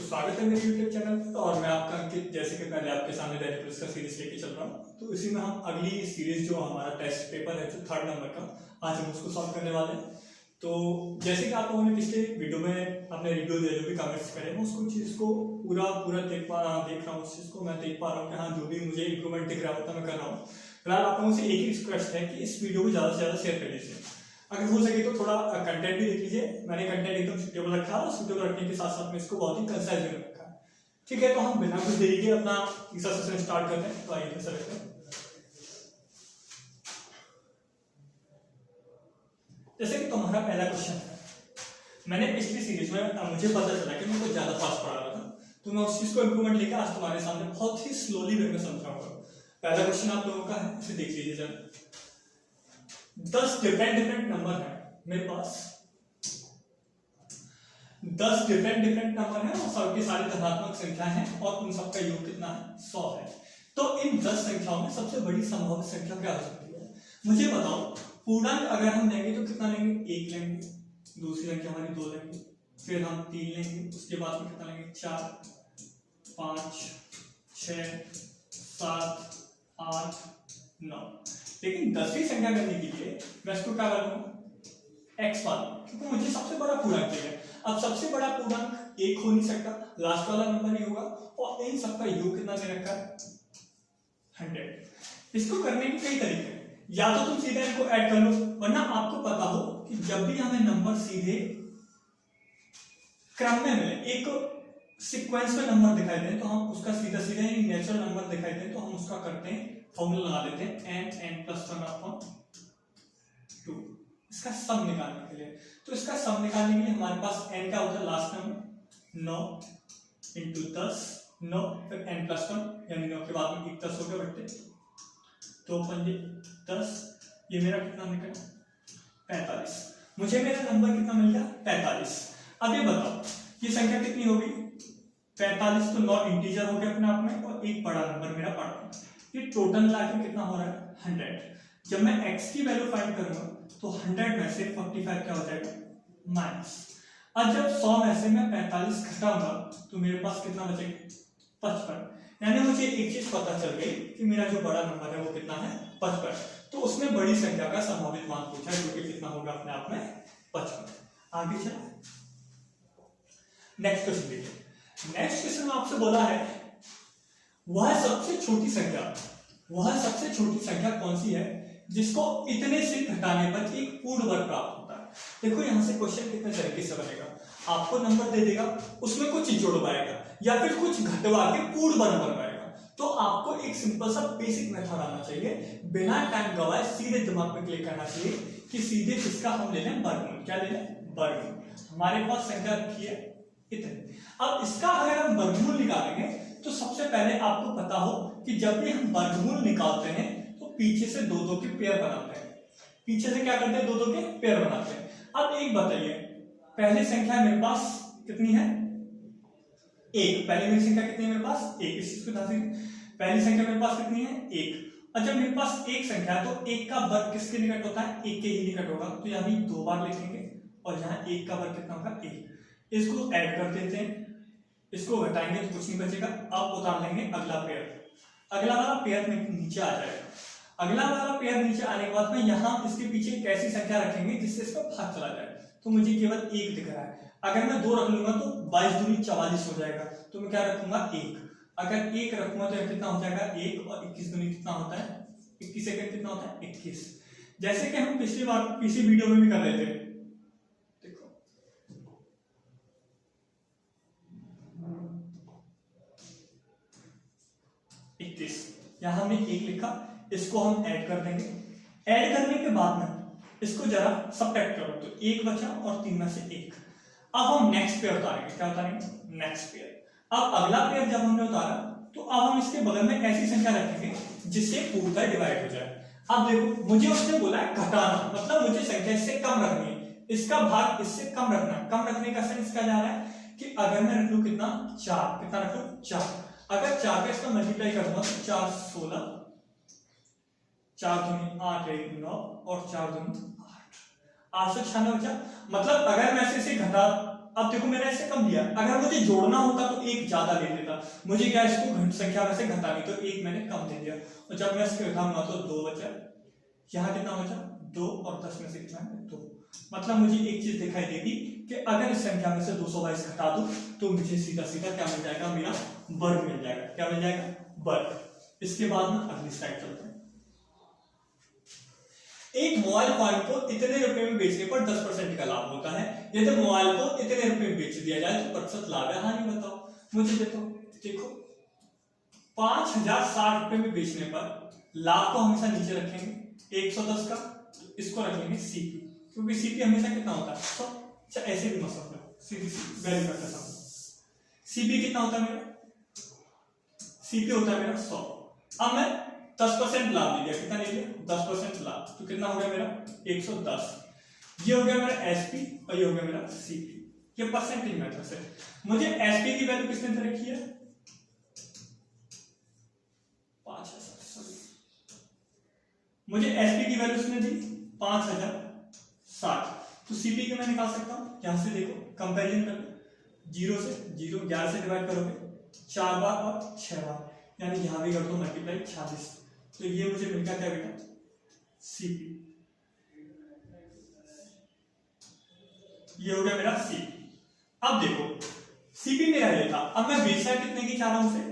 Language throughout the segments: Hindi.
स्वागत है मेरे YouTube चैनल पर। और मैं आपका अंकित, जैसे कि पहले आपके सामने डेली प्लस का सीरीज लेके चल रहा हूँ, तो इसी में हम अगली सीरीज जो हमारा टेस्ट पेपर है जो 3rd नंबर का, आज हम उसको सॉल्व करने वाले हैं। तो जैसे कि आप लोगों ने पिछले वीडियो में अपने रिव्यू दिए, जो भी कमेंट्स करे, मैं उसको चीज़ को पूरा देख रहा हूँ। उस चीज़ को मैं देख पा रहा हूँ कि हाँ, जो भी मुझे इंप्रूवमेंट दिख रहा होता मैं कर रहा हूँ। फिलहाल आप लोगों से एक ही रिक्वेस्ट है कि इस वीडियो को ज़्यादा से ज़्यादा शेयर कर लीजिए। अगर हो सके तो थोड़ा कंटेंट भी देख लीजिए। मैंने कंटेंट एकदम सुटेबल रखा है और सुटेबल रखने के साथ साथ में इसको बहुत ही कंसाइज भी रखा है। ठीक है, तो हम बिना कुछ देरी के अपना तीसरा सेशन स्टार्ट करते हैं। तो आइए सर, जैसे कि तुम्हारा पहला क्वेश्चन है, मैंने पिछली सीरीज में मुझे पता चला कि मैं कुछ ज्यादा फास्ट पढ़ा रहा था, तो मैं उस चीज को इंप्रूवमेंट लेकर आज तुम्हारे सामने बहुत ही स्लोली वे में समझाऊंगा। पहला क्वेश्चन आप लोगों का है, इसे देख लीजिए सर। 10 डिफरेंट नंबर है मेरे पास, 10 डिफरेंट नंबर है और सबके सारे धनात्मक संख्या है और उन सबका योग कितना है? 100 है। तो इन 10 संख्याओं में सबसे बड़ी संभावित संख्या क्या हो सकती है? मुझे बताओ। पूर्णांक अगर हम लेंगे तो कितना लेंगे? 1 लेंगे, दूसरी संख्या हमारी 2 लेंगे, फिर हम 3 लेंगे, उसके बाद में कितना लेंगे? 4, 5, 6, 7, 8, 9। लेकिन 10वीं संख्या करने के लिए मैं इसको क्या करूंगा? x मान, क्योंकि मुझे सबसे बड़ा पूर्णांक चाहिए। अब सबसे बड़ा पूर्णांक 1 हो नहीं सकता, लास्ट वाला नंबर ही होगा, और इन सबका योग कितना दे रखा है? 100। इसको करने के कई तरीके हैं, या तो तुम सीधे इनको ऐड कर लो, वरना आपको पता हो कि जब भी हमें नंबर सीधे क्रम में मिले, एक सीक्वेंस में नंबर दिखाई दे, तो हम उसका सीधा नेचुरल नंबर दिखाई दे तो हम उसका करते हैं, फॉर्मूला लगा देते हैं n+1/2, इसका सम निकालने के लिए। तो इसका सम निकालने के लिए हमारे पास n क्या होता है? लास्ट नंबर 9 × 10, 9, फिर n+1, यानी 9 के बाद में 1 10 हो गया बट्टे 2 पंजे 10। ये मेरा कितना निकला? 45। मुझे मेरा नंबर कितना मिल गया? 45। अब ये बताओ, ये संख्या कितनी होगी? 45 तो 9 इंटीजर हो गया अपने आप में, और एक बड़ा नंबर मेरा पड़ा। ये टोटल मिलाकर कितना हो रहा है? 100। जब मैं x की वैल्यू फाइंड करूंगा तो 100 में से 45 क्या हो जाएगा? माइनस। अब जब 100 में से मैं 45 घटाऊंगा तो मेरे पास कितना बचेगा? 55। यानी मुझे एक चीज पता चल गई कि मेरा जो बड़ा नंबर है वो कितना है? 55। तो उसने बड़ी संख्या का संभावित मान पूछा, जो कि कितना होगा अपने आप में? 55। आगे चलो, नेक्स्ट क्वेश्चन देखिए। नेक्स्ट क्वेश्चन में आपसे बोला है वह सबसे छोटी संख्या कौन सी है जिसको इतने से घटाने पर एक पूर्ण वर्ग प्राप्त होता है। देखो यहां से क्वेश्चन कितने तरीके से बनेगा। आपको नंबर दे देगा, उसमें कुछ जोड़वाएगा या फिर कुछ घटवा के पूर्ण वर्ग बनवाएगा। तो आपको एक सिंपल सा बेसिक मेथड आना चाहिए, बिना टाइम गवाए सीधे दिमाग पे क्लिक करना चाहिए कि सीधे इसका हम ले लें वर्गमूल। क्या ले लें? वर्गमूल। हमारे पास संख्या रखी है इतने। अब इसका अगर हम वर्गमूल निकालेंगे तो सबसे पहले आपको पता हो कि जब भी हम वर्गमूल निकालते हैं तो पीछे से 2-2 के पेयर बनाते हैं। पीछे से क्या करते हैं? 2-2 के पेयर बनाते हैं। अब एक बताइए, पहली संख्या मेरे पास कितनी है? 1। पहली मेरी संख्या कितनी है मेरे पास? 1। इस चीज को ध्यान से, पहली संख्या मेरे पास कितनी है? 1। और जब मेरे पास एक संख्या है तो 1 का वर्ग किसके निकट होता है? 1 के ही निकट होगा। तो यहाँ भी 2 बार लिखेंगे और यहाँ 1 का वर्ग कितना होगा? 1। इसको ऐड कर देते हैं, इसको घटाएंगे तो कुछ नहीं बचेगा। अब उतार लेंगे अगला पेयर, अगला वाला पेयर में नीचे आ जाएगा। अगला वाला पेयर नीचे आने के बाद में यहाँ इसके पीछे एक ऐसी संख्या रखेंगे जिससे इसका भाग चला जाए। तो मुझे केवल 1 दिख रहा है। अगर मैं 2 रख लूंगा तो 22 दूनी 44 हो जाएगा। तो मैं क्या रखूंगा? 1। अगर 1 रखूंगा तो कितना हो जाएगा? 1, और 21 दूनी कितना होता है? 21 सेकंड कितना होता है? 21। जैसे कि हम पिछली वीडियो में भी कर रहे थे, देखो 21, यहां हमने 1 लिखा, इसको हम ऐड कर देंगे। ऐड करने के बाद में इसको जरा सबट्रैक्ट करो तो 1 बचा और 3 में से 1। अब हम नेक्स्ट पेयर उतारेंगे। क्या उतारेंगे? Next pair. अब अगला पेयर जब हमने उतारा तो अब हम इसके बगल में ऐसी संख्या रखेंगे जिससे पूर्णतः डिवाइड हो जाए। अब देखो, मुझे उसने बोला है घटाना, मतलब मुझे संख्या इससे कम रखनी है, इसका भाग इससे कम रखना है। कम रखने का सेंस क्या जा रहा है कि अगर मैं रख लूं कितना? 4। कितना रख लूं? 4। अगर 4 का इसका मल्टीप्लाई करूंगा तो 4 16, 4 दूनी 8 1 9 और 4 दूनी 8, 896 बचा। मतलब अगर मैं इसे घटा, अब देखो मैंने ऐसे कम लिया, अगर मुझे जोड़ना होता तो एक ज्यादा ले लेता, मुझे क्या इसको घन संख्या में से घटानी, तो एक मैंने कम दे दिया, और जब मैं इसके घटाऊंगा तो 2 बचा, यहाँ कितना बचा 2, और 10 में से कितना है 2। मतलब मुझे एक चीज दिखाई देगी कि अगर इस संख्या में से 222 घटा दूं तो मुझे सीधा सीधा क्या मिल जाएगा, मेरा वर्ग मिल जाएगा। क्या मिल जाएगा, वर्ग। इसके बाद में अगली स्लाइड चलते हैं। एक मोबाइल फोन को इतने रुपए में बेचने पर 10% का लाभ होता है, यदि मोबाइल को इतने रुपए में बेच दिया जाए तो प्रतिशत लाभ है हानि बताओ। मुझे देखो 5060 रुपए में बेचने पर लाभ को हमेशा नीचे रखेंगे 110 का, इसको रखेंगे सीपी, क्योंकि सीपी हमेशा कितना होता है 100। अच्छा ऐसे भी मत समझो, सीधी वैल्यू करके समझो। सीपी कितना होता है मेरा, सीपी होता है मेरा 100। अब मैं 10% लाभ ले लिया, कितना ले लिया 10% लाभ, तो कितना हो गया मेरा 110। ये हो गया मेरा एसपी और ये हो गया मेरा सीपी। ये परसेंटेज मेथड से मुझे एसपी की वैल्यू किसने दे रखी है 5000, मुझे एसपी की वैल्यू किसने दी 5060, तो सीपी की मैं निकाल सकता हूं। यहां से देखो कंपैरिजन कर लो, 0 से 0 11 से डिवाइड करोगे 4 बार और 6 बार, यानी यहां भी कर दो मल्टीप्लाई 46, तो ये मुझे मिल गया क्या बेटा सीपी। ये हो गया मेरा सीपी। अब देखो सीपी मेरा ये था, अब मैं बेचना कितने की चाह रहा हूं उसे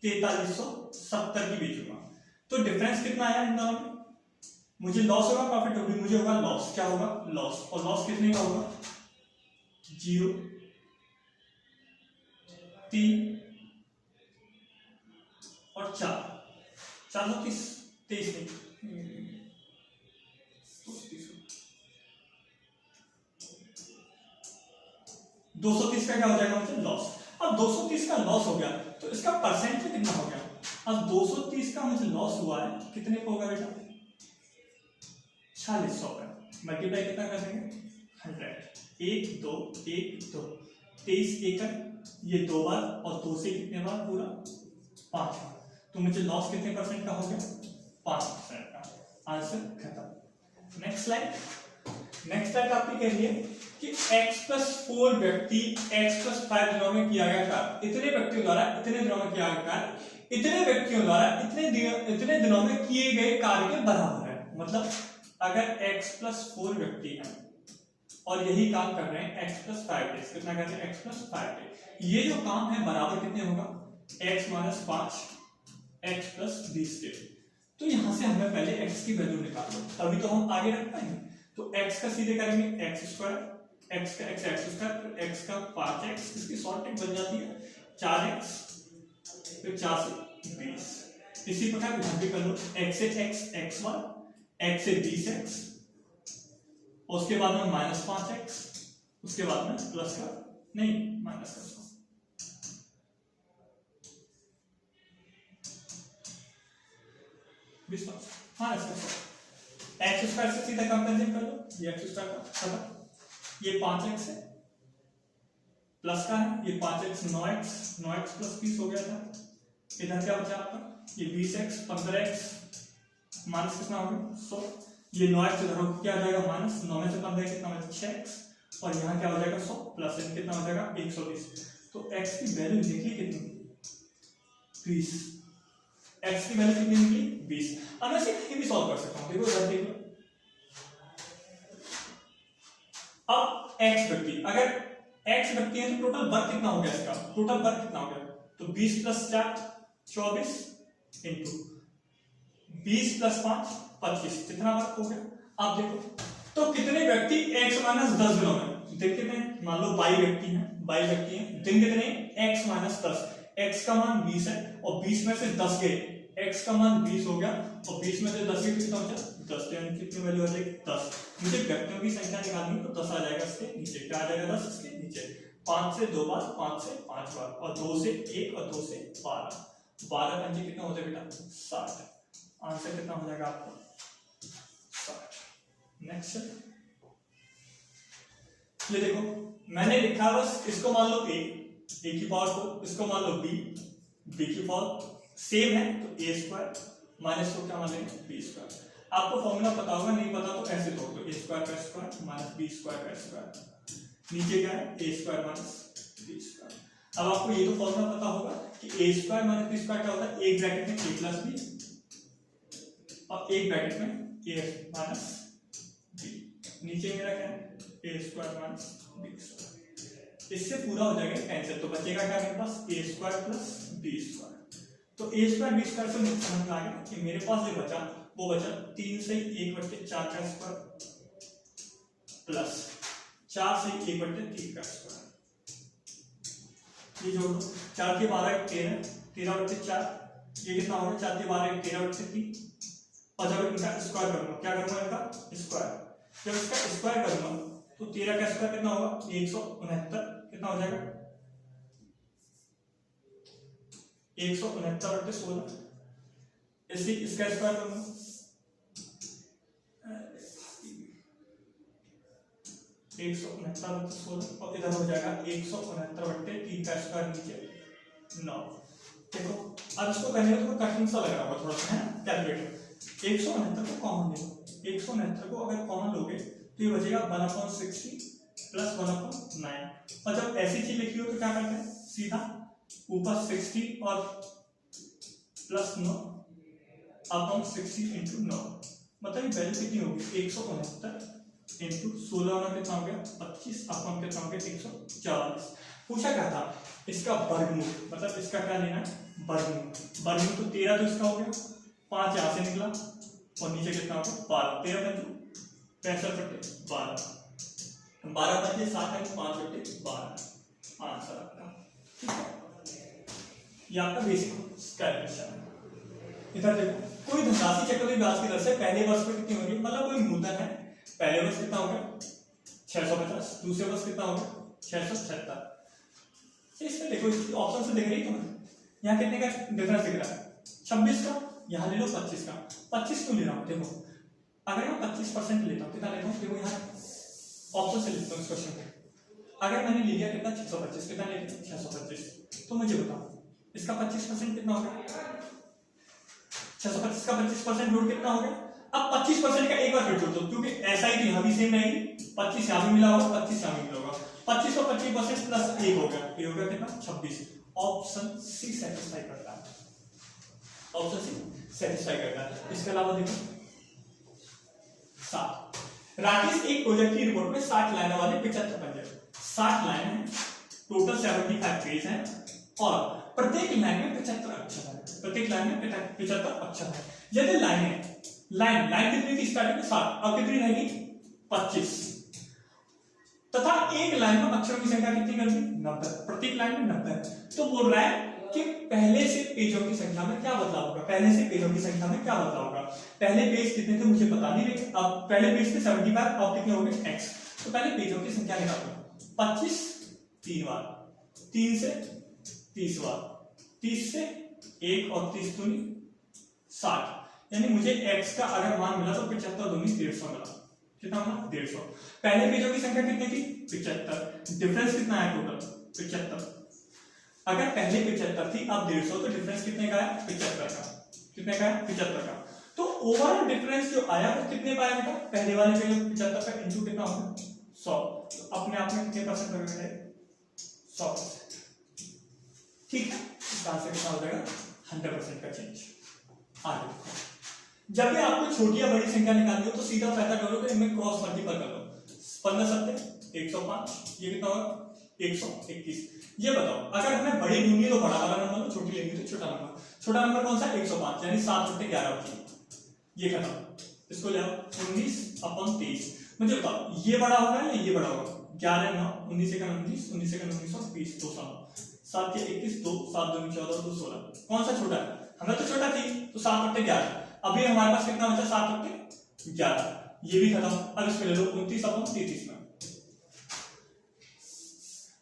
4370 की बेचूंगा, तो डिफरेंस कितना आया इन दोनों में, मुझे लॉस होगा प्रॉफिट होगी, मुझे होगा लॉस। क्या होगा लॉस, और लॉस कितने का होगा 0 3 और 430 23 नहीं 230 का क्या हो जाएगा मुझे लॉस। अब 230 का लॉस हो गया तो इसका परसेंट कितना हो गया, अब 230 का मुझे लॉस हुआ है, कितने पे होगा बेटा 4600 का, मल्टीप्लाई कितना कर देंगे 100, 1 2 1 2 23 एकड़, ये 2 बार और 2 से कितने बार पूरा 5 बार, तो मुझे लॉस कितने परसेंट का हो गया 5% का। आंसर खत्म। Next slide. नेक्स्ट स्लाइड आपकी कह रही है कि x+4 व्यक्ति x+5 दिनों में किया गया कार्य, इतने व्यक्तियों द्वारा इतने दिनों में किया गया कार्य इतने व्यक्तियों द्वारा इतने दिनों में किए गए कार्य के बराबर है। मतलब अगर x+4 व्यक्ति हैं और यही काम कर रहे हैं x+5 डेज, कितना कर रहे हैं x+5 डेज, ये जो काम है बराबर कितने होगा x - 5 x+20 डेज। तो यहां से हमें पहले x की वैल्यू निकालो, तभी तो हम आगे रख पाएंगे। तो x का सीधे करेंगे x², x का x² x का 5x, इसकी शॉर्ट ट्रिक बन जाती है 4x, फिर 4 से 20। इसी प्रकार यहां भी कर लो x से x x1, x से 20x, उसके बाद में -5x, उसके बाद में प्लस का नहीं माइनस का x² से सीधा कंपेरिजन कर लो, ये x² का खत्म, ये 5x है प्लस का है, ये 5x 9x प्लस 20 हो गया था, इधर क्या बचा आपका ये 20x 15x माइनस कितना हो गया 100, ये 9x इधर क्या आ जाएगा माइनस 9 में से 15 कितना बचा 6x, और यहाँ क्या हो जाएगा 100 प्लस n कितना हो जाएगा 120। तो x की वैल्यू निकली कितनी 20, x की वैल्यू कितनी निकली 20। अब मैं इसे भी सॉल्व कर सकता हूं, देखो इधर देखो, अब x व्यक्ति, अगर x व्यक्ति है तो टोटल वर्क कितना हो गया इसका, टोटल वर्क कितना हो गया, तो 20 + 4 24 इंटू 20 + 5 25, कितना वर्क हो गया। आप देखो तो कितने व्यक्ति x - 10 दिनों में, देख कितने, मान लो 22 व्यक्ति हैं, दिन कितने x - 10, x का मान 20 है और 20 में से 10 गए, x का मान 20 हो गया और 20 में से 10 गए कितना बचा 10, यानी कितनी वैल्यू आ जाएगी 10। मुझे व्यक्तियों की संख्या निकालनी है तो 10 आ जाएगा इसके नीचे, क्या आ जाएगा 10 इसके नीचे, 5 से 2 बार, 5 से 5 बार, और 2 से 1 और 2 से 12, 12 पंजे कितना हो जाएगा बेटा 60। आंसर कितना हो जाएगा आपका 60। नेक्स्ट ये देखो मैंने लिखा बस, इसको मान लो a की पावर 4, इसको मान लो b की पावर सेम है तो a² माइनस को क्या मान लेंगे b²। आपको फॉर्मूला पता होगा, नहीं पता तो ऐसे तोड़ दो a² का स्क्वायर माइनस b² का स्क्वायर, नीचे क्या है ए स्क्वायर माइनस बी स्क्वायर। अब आपको ये तो फॉर्मूला पता होगा कि ए स्क्वायर माइनस बी स्क्वायर क्या होता है, एक ब्रैकेट में ए प्लस बी और एक ब्रैकेट में ए माइनस बी, नीचे मेरा क्या है ए स्क्वायर माइनस बी स्क्वायर। इससे पूरा हो जाएगा कैंसिल, तो बचेगा क्या मेरे पास ए स्क्वायर प्लस बी स्क्वायर। तो ए स्क्वायर बी स्क्वायर से मुझे समझ में आ गया कि मेरे पास जो बचा वो बचा 3 से 1/4 का स्क्वायर प्लस 4 से 1/3 का स्क्वायर। ये जोड़ दो, 4 के 12 13, 13/4, ये कितना होगा 4 के 12 13/3। और जब इनका स्क्वायर करूंगा, क्या करूंगा इनका स्क्वायर, जब इसका स्क्वायर करूंगा तो 13 का स्क्वायर कितना होगा 169, कितना हो जाएगा 169/16। इसी इसका स्क्वायर करूंगा 169/16 और इधर हो जाएगा 169/3 का स्क्वायर नीचे 9। देखो अब इसको करने में थोड़ा कठिन सा लग रहा होगा थोड़ा सा, है कैलकुलेटर। 169 को कॉमन ले लो, 169 को अगर कॉमन लोगे तो ये बचेगा 1/60 प्लस 1/9। और जब ऐसी चीज लिखी हो तो क्या करते हैं, सीधा ऊपर 60 और प्लस 9 अपॉन 60 इंटू 9, मतलब ये वैल्यू कितनी होगी 169 इंटू 16 होना कितना हो गया 25 अपॉन कितना हो गया 144। पूछा क्या था इसका वर्गमूल, मतलब इसका क्या लेना है वर्गमूल। वर्गमूल तो 13 तो इसका हो गया, 5 यहाँ से निकला और नीचे कितना हो गया 12, 13 65/12, 12 बचे 7 5/12 आंसर आपका। ठीक है, ये आपका बेसिक कैलकुलेशन है। इधर देखो कोई धनराशि चक्रवृद्धि ब्याज की दर से पहले वर्ष में कितनी होगी, मतलब कोई मूलधन है, पहले वर्ष कितना हो गया 650, दूसरे वर्ष कितना हो गया 676। इसमें देखो ऑप्शन से देख रही हो यहाँ कितने का डिफरेंस दिख रहा है 26 का, यहाँ ले लो 25 का। 25 क्यों ले रहा हूँ, देखो अगर मैं 25% लेता हूँ कितना लेता हूँ, देखो यहाँ ऑप्शन से लेता हूँ इस क्वेश्चन को। अगर मैंने ले लिया कितना 625, कितना ले लिया 625, तो मुझे बताओ इसका 25% कितना होगा, 625 का 25% जोड़ कितना हो गया। अब 25% का एक बार फिर जोड़ दो, क्योंकि ऐसा ही यहाँ भी सेम रहेगी, 25 यहाँ भी मिला होगा 25 यहाँ भी मिला होगा, 25 और 25% प्लस 1 हो गया, ये हो गया कितना 26। ऑप्शन सी सेटिस्फाई करता है, ऑप्शन सी सेटिस्फाई करता है। इसके अलावा देखो 7, राकेश एक प्रोजेक्ट की रिपोर्ट में 60 लाइनों वाले 75 पंजे, 60 लाइन है, टोटल 75 पेज है और प्रत्येक लाइन में 75 अक्षर है, प्रत्येक लाइन में 75 अक्षर है। यदि लाइन कितनी थी स्टार्टिंग में 60, अब कितनी रहेगी 25, तथा एक लाइन में अक्षरों की संख्या कितनी कर दी 90, प्रत्येक लाइन में 90 है। तो बोल रहा है कि पहले से पेजों की संख्या में क्या बदलाव होगा, पहले से पेजों की संख्या में क्या बदलाव होगा। पहले पेज कितने थे मुझे पता नहीं, लेकिन अब पहले पेज थे 75, अब कितने हो गए x। तो पहले पेजों की संख्या निकालो, 25 3 बार, 3 से 30 बार, 30 से 1 और 30 दूनी 60, यानी मुझे x का अगर मान मिला तो 75 दूनी 150 मिला, कितना मिला 150। पहले पेजों की संख्या कितनी थी 75, डिफरेंस कितना है टोटल 75। अगर पहले 75 थी अब 150, तो डिफरेंस कितने का है 75 का, कितने का है 75 का। तो ओवरऑल डिफरेंस जो आया वो कितने का आया बेटा, पहले वाले पे 75 का इंटू कितना होगा 100, तो अपने आप में कितने परसेंट हो गया 100%। ठीक है, इसका आंसर कितना हो जाएगा 100% का चेंज। आगे जब भी आपको छोटी या बड़ी संख्या निकालनी हो तो सीधा फायदा करो तो इनमें क्रॉस मल्टीपल कर लो, 15 7 105, ये कितना होगा 121। ये बताओ अगर हमें बड़ी ढूंढनी तो बड़ा वाला नंबर लो, छोटी लेनी तो छोटा नंबर। छोटा नंबर कौन सा 105, यानी 7/11 होती है, ये खत्म, इसको ले आओ 19/23। मुझे बताओ ये बड़ा होगा या ये बड़ा होगा, 11 9 19 1 19 19 1 19 और 20 200 7 के 21 2 7 2 14 2 16, कौन सा छोटा है, हमें तो छोटा थी तो 7/11। अभी हमारे पास कितना बचा 7/11, ये भी खत्म। अब इसको ले लो 29/33 में,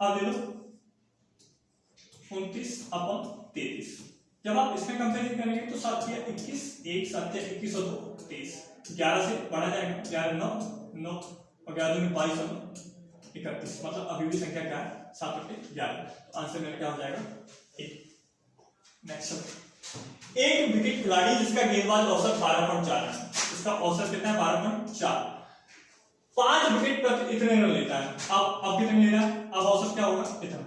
अब ले लो 29/33। जब आप इसमें कंपेरिजन करेंगे तो 7 या 21 1 7 या 21 और 2 23, 11 से बढ़ा जाएगा, 11 9 9 और 11 में 22 और 31, मतलब अभी भी संख्या क्या है 7/11। तो आंसर मेरा क्या हो जाएगा 1। नेक्स्ट, एक विकेट खिलाड़ी जिसका गेंदबाज औसत 12.4 है, इसका औसत कितना है 12.4, 5 विकेट प्रति इतने रन लेता है। अब कितने ले रहा है, अब औसत क्या होगा, इतना।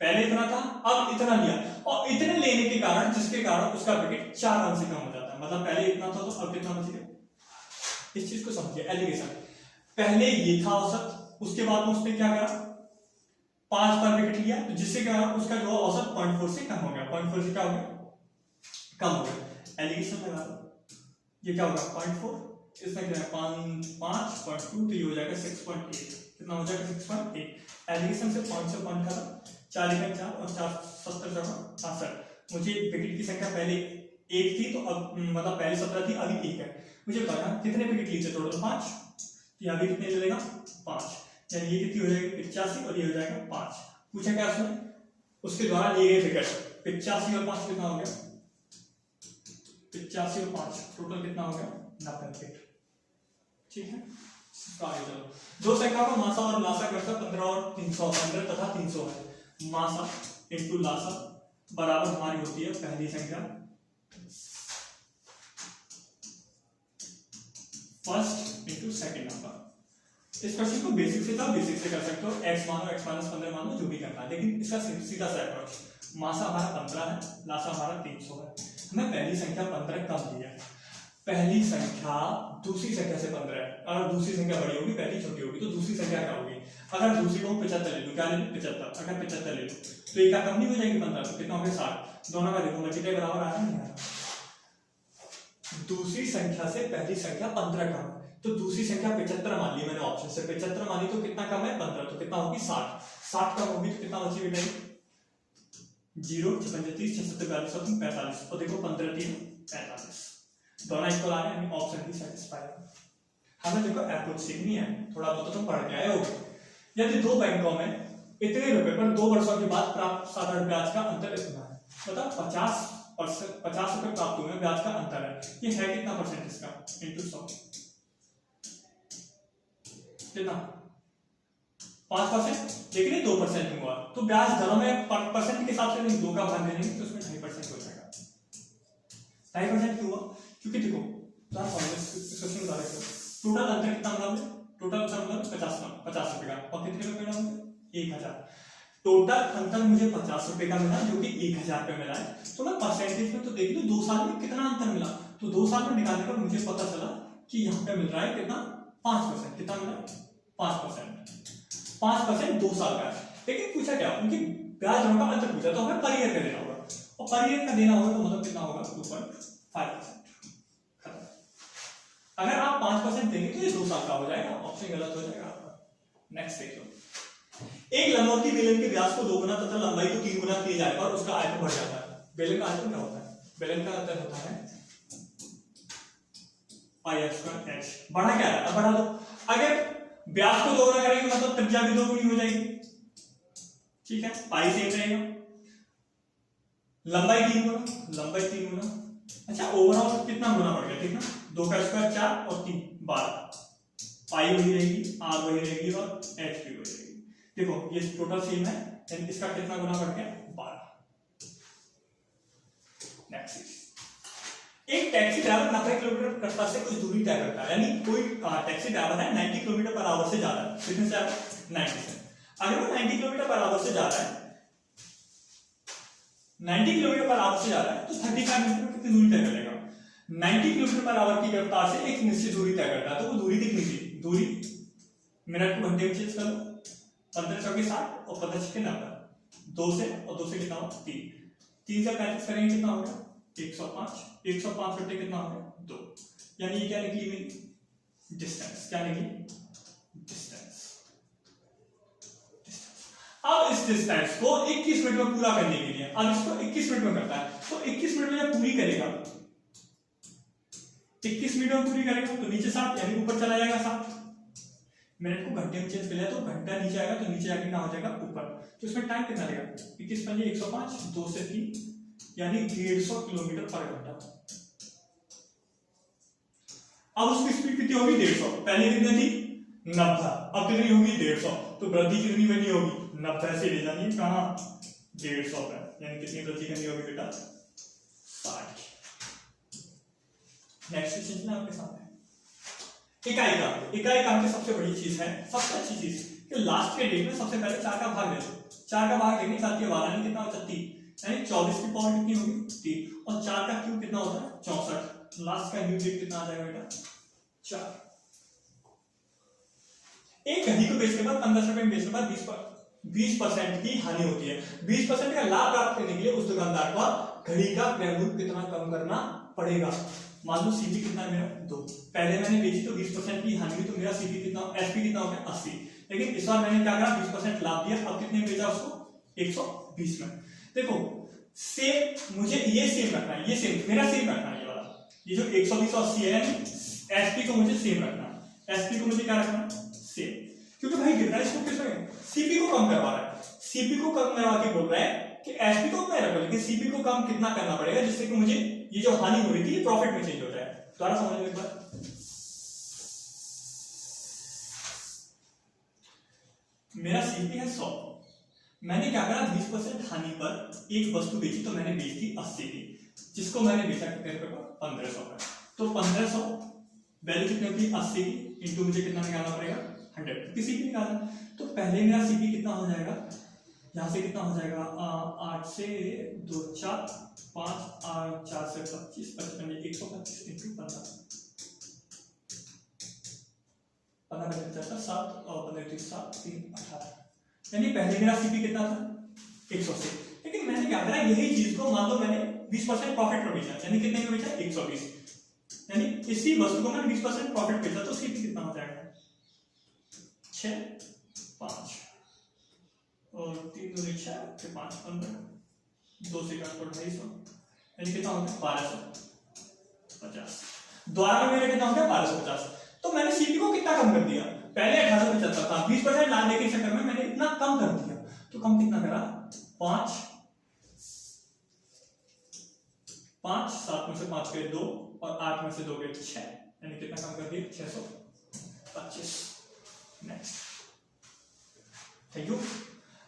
पहले इतना था, अब इतना लिया, और इतने लेने के कारण, जिसके कारण उसका विकेट 4 रन से कम हो जाता है। मतलब पहले इतना था तो अब कितना बच गया। इस चीज को समझिए, एलिगेशन। पहले ये था औसत, उसके बाद में उसने क्या करा, 5 पर विकेट लिया, तो जिससे क्या उसका जो औसत 0.4 से कम हो गया। 0.4 से क्या हो गया, कम हो गया। एलिगेशन लगा दो, ये क्या होगा 0.4, इसमें क्या है 5.2, तो ये हो जाएगा 6.8। कितना हो जाएगा 6.8। एलिगेशन से 5 से 5 का 4 का 4 और 4 70 65। मुझे विकेट की संख्या पहले 1 थी, तो अब मतलब पहले 17 थी, अभी 1 है। मुझे बताना कितने विकेट लिए थे टोटल, 5। यहाँ भी कितने ले लेगा 5, यानी ये कितनी हो जाएगी 85 और ये हो जाएगा 5। पूछा क्या उसने, उसके द्वारा लिए गए विकेट 85 और 5 कितना हो गया, 85 और 5 टोटल कितना हो गया 90 विकेट। ठीक है, आगे चलो। दो संख्या का मासा और लासा करता 15 और 300, 15 तथा 300 है। मासा इंटू लासा बराबर हमारी होती है पहली संख्या फर्स्ट इंटू सेकेंड नंबर। इस क्वेश्चन को बेसिक से था, बेसिक से कर सकते हो, x मानो, x माइनस 15 मानो, जो भी करना है, लेकिन इसका सीधा सा अप्रोच। मासा हमारा 15 है, लासा हमारा 300 है। हमें पहली संख्या 15 कम दी है, पहली संख्या दूसरी संख्या से 15 है। अगर दूसरी संख्या बड़ी होगी, पहली छोटी होगी, तो दूसरी संख्या क्या होगी। अगर दूसरी को 75 ले लूं, क्या ले लूं 75, अगर 75 ले लूं तो ये क्या कम नहीं हो जाएगी 15, तो कितना हो गया 60। दोनों का देखो मल्टीप्लाई बराबर आ रहा है, दूसरी संख्या से पहली संख्या 15 कम, तो दूसरी संख्या 75 मान ली मैंने ऑप्शन से, 75 मानी तो कितना कम है 15, तो कितना होगी 60। 60 कम होगी तो कितना बची बेटा 0 55 30 76 42 45, और देखो 15 3 45, दोनों इक्वल आ रहे हैं, ऑप्शन की सेटिस्फाई। हमें देखो अप्रोच सीखनी है, थोड़ा बहुत तो तुम पढ़ के आए होगे। यदि दो बैंकों में इतने रुपए पर 2 वर्षों के बाद प्राप्त साधारण ब्याज का अंतर इतना है, मतलब 50 रुपए प्राप्त हुए ब्याज का अंतर है, ये है कितना परसेंट इसका इंटू 100, कितना 5%, लेकिन ये 2% हुआ, तो ब्याज दरों में परसेंट के हिसाब से नहीं, 2 का भाग देंगे तो उसमें 2.5% हो जाएगा। 2.5% क्यों हुआ, क्योंकि देखो टोटल अंतर कितना मिला मुझे, टोटल अंतर मिला 50 रुपए का, और कितने रुपए मिला मुझे 1000। टोटल अंतर मुझे 50 रुपए का मिला, जो कि 1000 पे मिला है। तो मैं परसेंटेज में तो देख लूं 2 साल में कितना अंतर मिला, तो 2 साल में निकालने पर मुझे पता चला कि यहाँ पे मिल रहा है कितना 5%। कितना मिला 5%, 5% 2 साल का है। लेकिन पूछा क्या, उनकी ब्याज दरों का अंतर पूछा, तो हमें पर ईयर का देना होगा, और पर ईयर का देना होगा तो मतलब कितना होगा 2.5%। अगर आप 5% देंगे तो ये 2 साल का हो जाएगा, ऑप्शन गलत हो जाएगा आपका। नेक्स्ट देखो, एक लंबवती बेलन के व्यास को 2 गुना तथा लंबाई को 3 गुना किए जाने पर उसका आयतन बढ़ जाता है। बेलन का आयतन क्या होता है, बेलन का आयतन होता है πr²h। बढ़ा क्या है, अब बढ़ा दो। अगर व्यास को 2 गुना करेंगे मतलब त्रिज्या भी 2 गुनी हो जाएगी, ठीक है, पाई सेम रहेगा, लंबाई 3 गुना, लंबाई 3 गुना। अच्छा, ओवरऑल कितना गुना बढ़ गया, ठीक ना, 2 का स्क्वायर 4 और 3 12, पाई वही रहेगी, आर वही रहेगी और एच भी वही रहेगी। देखो ये टोटल सेम है, इसका कितना गुना बढ़ गया 12। नेक्स्ट, एक टैक्सी ड्राइवर 90 किलोमीटर प्रति घंटे से कुछ दूरी तय करता है, यानी कोई टैक्सी ड्राइवर है 90 किलोमीटर पर आवर से जा रहा है, कितने से 90 से। अगर वो 90 किलोमीटर पर आवर से जा रहा है, 90 किलोमीटर पर आवर से जा रहा है, तो 35 मिनट में कितनी दूरी तय करेगा। 90 किलोमीटर पर आवर की रफ्तार से एक निश्चित दूरी तय करता है, तो वो दूरी कितनी थी, दूरी मिनट को घंटे में चेंज कर लो, 15 चौके 60 और 15 छक्के 90, 2 से और 2 से कितना होगा 3, 3 से 35 करेंगे कितना होगा 105, 105 घंटे कितना होगा 2, यानी क्या निकली मेरी डिस्टेंस, क्या निकली डिस्टेंस। अब इस डिस्टेंस को 21 मिनट में पूरा करने के लिए, अब इसको 21 मिनट में करता है, तो 21 मिनट में जब पूरी करेगा, 21 मिनट में पूरी करेगा तो नीचे 7 यानी ऊपर चला जाएगा 7, मिनट को घंटे में चेंज कर लिया तो घंटा नीचे आएगा, तो नीचे आके ना हो जाएगा ऊपर, तो इसमें टाइम कितना लगेगा 21 पंजे 105, 2 से 3 यानी 150 किलोमीटर पर घंटा। अब उसकी स्पीड कितनी होगी 150, पहले कितनी थी 90, अब कितनी होगी 150, तो वृद्धि कितनी बनी होगी 90 से ले जानी है कहां 150 पे, यानी कितनी वृद्धि करनी होगी बेटा 60। नेक्स्ट क्वेश्चन आपके सामने, इकाई काम की सबसे बड़ी चीज है, सबसे अच्छी चीज कि लास्ट के डेट में सबसे पहले 4 का भाग ले लो। 4 का भाग लेने साथ ये 12 कितना होता है 3, यानी 24 की पावर कितनी होगी 3, और 4 का क्यूब कितना होता है 64। लास्ट का न्यू डेट कितना आ जाएगा बेटा 4। एक घड़ी को बेचने पर 15 रुपए में बेचने पर 20% की हानि होती है। 20% का लाभ प्राप्त करने के लिए उस दुकानदार को घड़ी का क्रय मूल्य कितना कम करना पड़ेगा। मान लो सीपी कितना है मेरा 2, पहले मैंने बेची तो 20% की हानि हुई, तो मेरा सीपी कितना एसपी कितना हो गया 80। लेकिन इस बार मैंने क्या करा 20% लाभ दिया, अब कितने में बेचा उसको 120 में। देखो सेम मुझे ये सेम रखना है, ये सेम मेरा सेम रखना है, ये वाला ये जो 120 और सी है एसपी को मुझे सेम रखना है। एसपी को मुझे क्या रखना है सेम, क्योंकि भाई डिफरेंस को किसमें सीपी को कम करवा रहा है, सीपी को कम करवा के बोल रहा है कि एसपी को मैं रखो लेकिन सीपी को कम कितना करना पड़ेगा जिससे कि मुझे ये जो हानि हो रही थी ये प्रॉफिट में चेंज हो जाए। दोबारा समझ लो एक बार, मेरा सीपी है 100, मैंने क्या करा 20% हानि पर एक वस्तु बेची, तो मैंने बेची थी 80 की, जिसको मैंने बेचा कितने रुपए का 1500 का। तो 1500 वैल्यू कितनी होगी 80 की, इंटू मुझे कितना निकालना पड़ेगा 100, क्योंकि सीपी निकालना। तो पहले मेरा सीपी कितना हो जाएगा, यहाँ से कितना हो जाएगा 8 से 2 4 5 8 4 से 25 55 125 इंटू 15 7 और 15 7 3 18, यानी पहले मेरा सीपी कितना था 180। लेकिन मैंने क्या करा यही चीज को मान लो मैंने 20% प्रॉफिट पर बेचा, यानी कितने में बेचा 120, यानी इसी वस्तु को मैंने 20% प्रॉफिट बेचा, तो सीपी कितना हो जाएगा 6 5 और 3 2 6 फिर 5 15 2 से काट पड़ 250, यानी कितना हो गया 1250। द्वारा में मेरा कितना हो गया 1250। तो मैंने सीपी को कितना कम कर दिया, पहले 1875 था, 20% लाभ लेके चक्कर में मैंने इतना कम कर दिया। तो कम कितना करा 5 7 में से 5 गए 2 और 8 में से 2 गए 6, यानी कितना कम कर दिया 625। Next, thank you.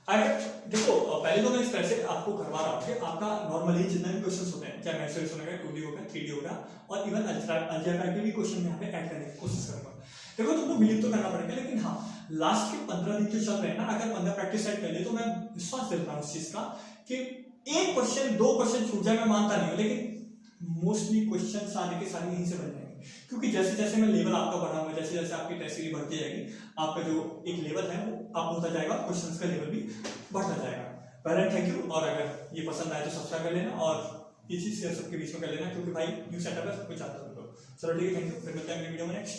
अगर देखो पहले तो मैं इस तरह से आपको करवा रहा हूँ कि आपका नॉर्मली जितने भी क्वेश्चंस होते हैं, चाहे मैथ्स होगा 2D होगा 3D होगा और इवन अलजेब्रा के भी क्वेश्चन यहाँ पे ऐड करने की कोशिश करूंगा। देखो तुमको बिलीव तो करना पड़ेगा, लेकिन हाँ लास्ट के 15 दिन जो चल रहे हैं ना, अगर 15 प्रैक्टिस सेट कर ले तो मैं विश्वास देता हूँ इस चीज का कि एक क्वेश्चन 2 क्वेश्चन छूट जाए, मैं मानता नहीं हूँ, लेकिन मोस्टली क्वेश्चन सारे के सारे यहीं से बन जाएंगे। क्योंकि जैसे जैसे मैं लेवल आपका बढ़ाऊंगा, जैसे जैसे आपकी टेस्ट सीरीज बढ़ती जाएगी, आपका जो एक लेवल है वो अप होता जाएगा, क्वेश्चंस का लेवल भी बढ़ता जाएगा। पहले थैंक यू, और अगर ये पसंद आए तो सब्सक्राइब कर लेना और ये चीज सबके बीच में कर लेना, क्योंकि भाई न्यू सेटअप है, सब कुछ आता है तुमको। चलो ठीक है, थैंक यू, फिर मिलते हैं अगली वीडियो में नेक्स्ट।